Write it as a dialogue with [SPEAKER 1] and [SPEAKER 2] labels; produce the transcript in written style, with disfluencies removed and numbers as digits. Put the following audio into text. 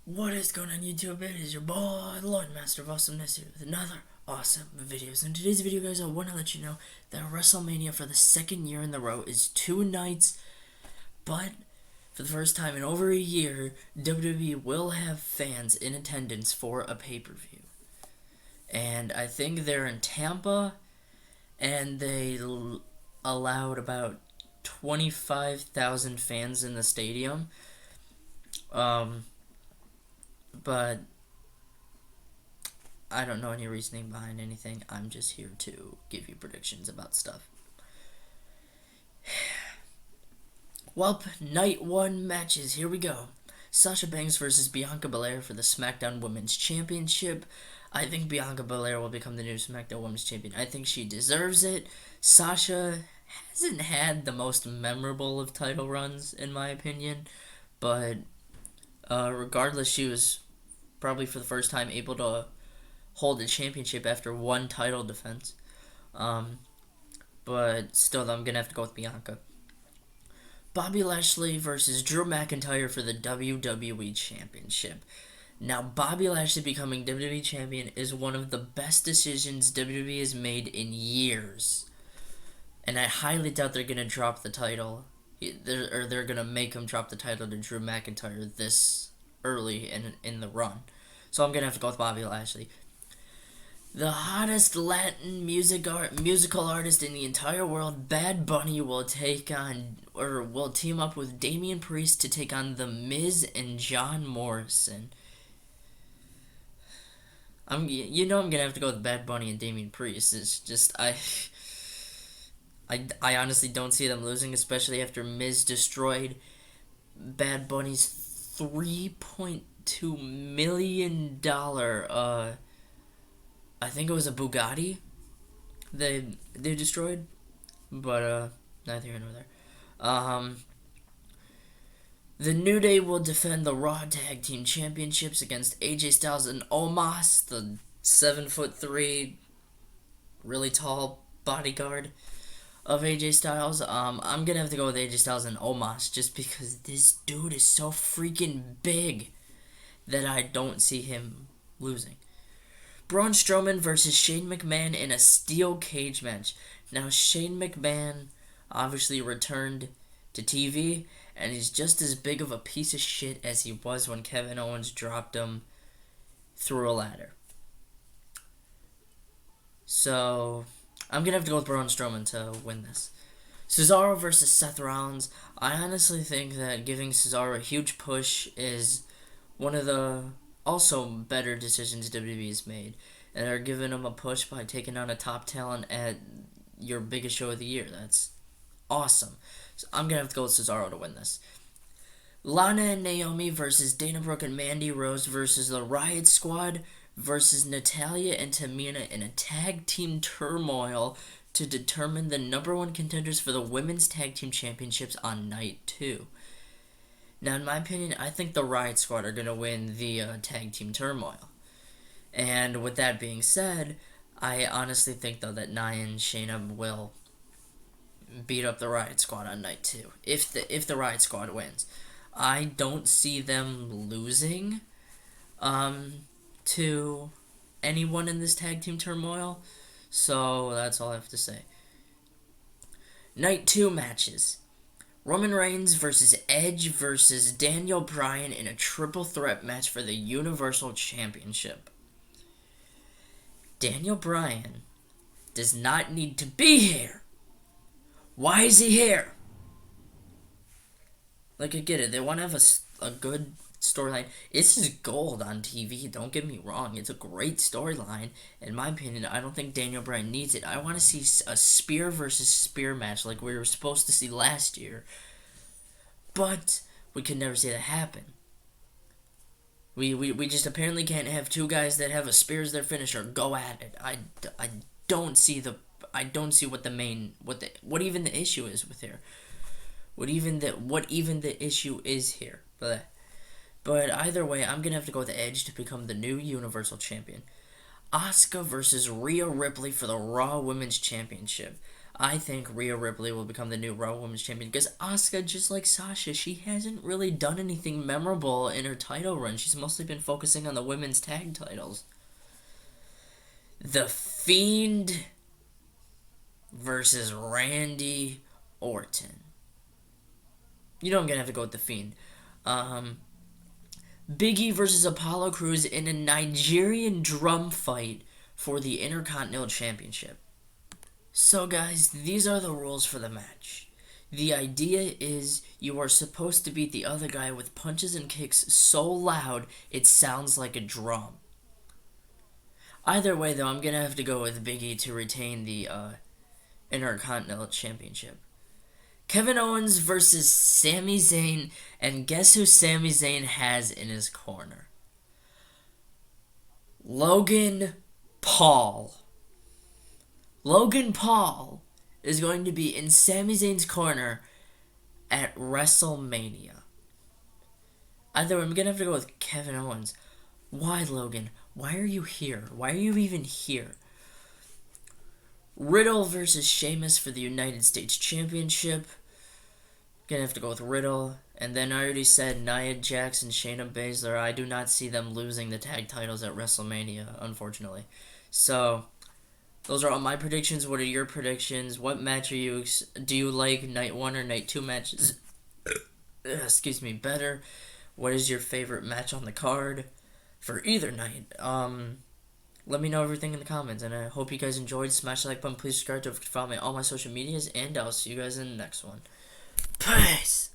[SPEAKER 1] What is going on YouTube? It is your boy, the Lord Master of Awesomeness here with another awesome videos. In today's video, guys, I want to let you know that WrestleMania for the second year in a row is 2 nights, but for the first time in over a year, WWE will have fans in attendance for a pay-per-view. And I think they're in Tampa, and they allowed about 25,000 fans in the stadium. But I don't know any reasoning behind anything. I'm just here to give you predictions about stuff. Well, night 1 matches. Here we go. Sasha Banks versus Bianca Belair for the SmackDown Women's Championship. I think Bianca Belair will become the new SmackDown Women's Champion. I think she deserves it. Sasha hasn't had the most memorable of title runs, in my opinion. But regardless, she was probably for the first time able to hold a championship after one title defense. But still, I'm going to have to go with Bianca. Bobby Lashley versus Drew McIntyre for the WWE Championship. Now, Bobby Lashley becoming WWE Champion is one of the best decisions WWE has made in years. And I highly doubt they're going to drop the title. They're going to make him drop the title to Drew McIntyre this early in the run. So I'm going to have to go with Bobby Lashley. The hottest Latin musical artist in the entire world, Bad Bunny, will team up with Damian Priest to take on The Miz and John Morrison. I'm gonna have to go with Bad Bunny and Damian Priest. It's just I honestly don't see them losing, especially after Miz destroyed Bad Bunny's $3.2 million I think it was a Bugatti they destroyed, but neither here nor there. The New Day will defend the Raw Tag Team Championships against AJ Styles and Omos, the 7'3", really tall bodyguard of AJ Styles. I'm gonna have to go with AJ Styles and Omos just because this dude is so freaking big that I don't see him losing. Braun Strowman versus Shane McMahon in a steel cage match. Now, Shane McMahon obviously returned to TV, and he's just as big of a piece of shit as he was when Kevin Owens dropped him through a ladder. So, I'm going to have to go with Braun Strowman to win this. Cesaro versus Seth Rollins. I honestly think that giving Cesaro a huge push is one of the also better decisions WWE has made, and are giving him a push by taking on a top talent at your biggest show of the year. That's awesome. So I'm gonna have to go with Cesaro to win this. Lana and Naomi versus Dana Brooke and Mandy Rose versus the Riott Squad versus Natalya and Tamina in a tag team turmoil to determine the number 1 contenders for the Women's Tag Team Championships on night 2. Now, in my opinion, I think the Riott Squad are going to win the Tag Team Turmoil. And with that being said, I honestly think, though, that Nia and Shayna will beat up the Riott Squad on night 2. If the Riott Squad wins. I don't see them losing to anyone in this Tag Team Turmoil. So, that's all I have to say. Night 2 matches. Roman Reigns versus Edge versus Daniel Bryan in a triple threat match for the Universal Championship. Daniel Bryan does not need to be here. Why is he here? Like, I get it. They want to have a good storyline. This is gold on TV. Don't get me wrong. It's a great storyline. In my opinion, I don't think Daniel Bryan needs it. I want to see a spear versus spear match like we were supposed to see last year. But we could never see that happen. We just apparently can't have two guys that have a spear as their finisher go at it. I don't see what even the issue is with here. What even the issue is here. But either way, I'm gonna have to go with Edge to become the new Universal Champion. Asuka versus Rhea Ripley for the Raw Women's Championship. I think Rhea Ripley will become the new Raw Women's Champion because Asuka, just like Sasha, she hasn't really done anything memorable in her title run. She's mostly been focusing on the women's tag titles. The Fiend versus Randy Orton. You know I'm going to have to go with The Fiend. Big E versus Apollo Crews in a Nigerian drum fight for the Intercontinental Championship. So guys, these are the rules for the match. The idea is you are supposed to beat the other guy with punches and kicks so loud it sounds like a drum. Either way though, I'm going to have to go with Big E to retain the Intercontinental Championship. Kevin Owens versus Sami Zayn, and guess who Sami Zayn has in his corner? Logan Paul. Logan Paul is going to be in Sami Zayn's corner at WrestleMania. Either way, I'm going to have to go with Kevin Owens. Why, Logan? Why are you here? Why are you even here? Riddle versus Sheamus for the United States Championship. Gonna have to go with Riddle. And then I already said Nia Jax and Shayna Baszler. I do not see them losing the tag titles at WrestleMania, unfortunately. So, those are all my predictions. What are your predictions? What match are you... Do you like Night 1 or Night 2 matches? Excuse me, better? What is your favorite match on the card for either night? Let me know everything in the comments, and I hope you guys enjoyed. Smash the like button, please subscribe, don't forget to follow me on all my social medias, and I'll see you guys in the next one. Peace!